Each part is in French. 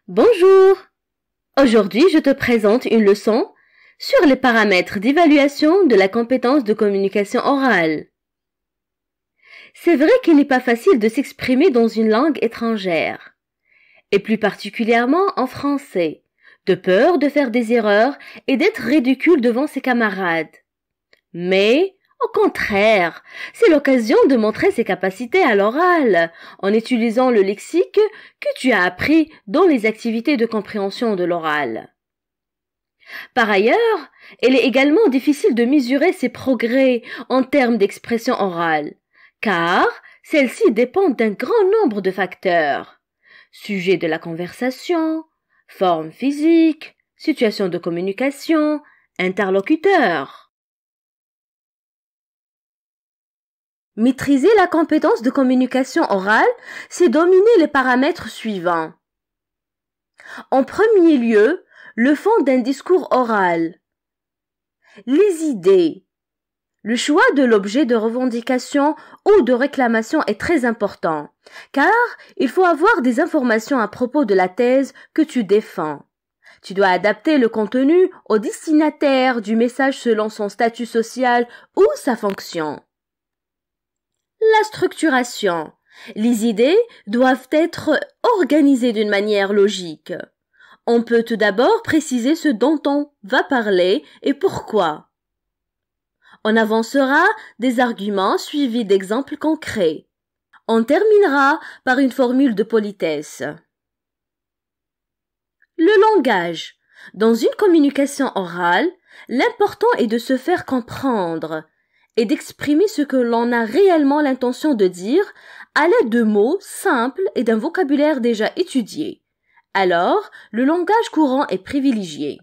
Bonjour! Aujourd'hui, je te présente une leçon sur les paramètres d'évaluation de la compétence de communication orale. C'est vrai qu'il n'est pas facile de s'exprimer dans une langue étrangère, et plus particulièrement en français, de peur de faire des erreurs et d'être ridicule devant ses camarades. Mais, au contraire, c'est l'occasion de montrer ses capacités à l'oral, en utilisant le lexique que tu as appris dans les activités de compréhension de l'oral. Par ailleurs, il est également difficile de mesurer ses progrès en termes d'expression orale, car celle-ci dépend d'un grand nombre de facteurs. Sujet de la conversation, forme physique, situation de communication, interlocuteur. Maîtriser la compétence de communication orale, c'est dominer les paramètres suivants. En premier lieu, le fond d'un discours oral. Les idées. Le choix de l'objet de revendication ou de réclamation est très important, car il faut avoir des informations à propos de la thèse que tu défends. Tu dois adapter le contenu au destinataire du message selon son statut social ou sa fonction. La structuration. Les idées doivent être organisées d'une manière logique. On peut tout d'abord préciser ce dont on va parler et pourquoi. On avancera des arguments suivis d'exemples concrets. On terminera par une formule de politesse. Le langage. Dans une communication orale, l'important est de se faire comprendre et d'exprimer ce que l'on a réellement l'intention de dire à l'aide de mots simples et d'un vocabulaire déjà étudié. Alors, le langage courant est privilégié.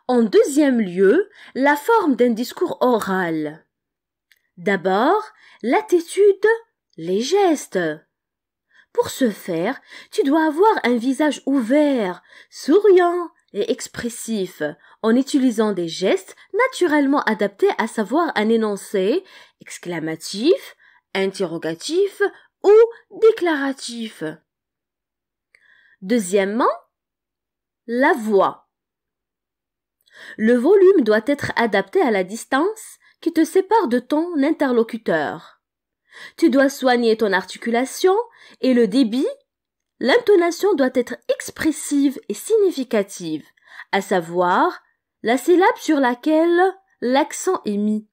En deuxième lieu, la forme d'un discours oral. D'abord, l'attitude, les gestes. Pour ce faire, tu dois avoir un visage ouvert, souriant et expressif, en utilisant des gestes naturellement adaptés, à savoir un énoncé exclamatif, interrogatif ou déclaratif. Deuxièmement, la voix. Le volume doit être adapté à la distance qui te sépare de ton interlocuteur. Tu dois soigner ton articulation et le débit. L'intonation doit être expressive et significative, à savoir la syllabe sur laquelle l'accent est mis.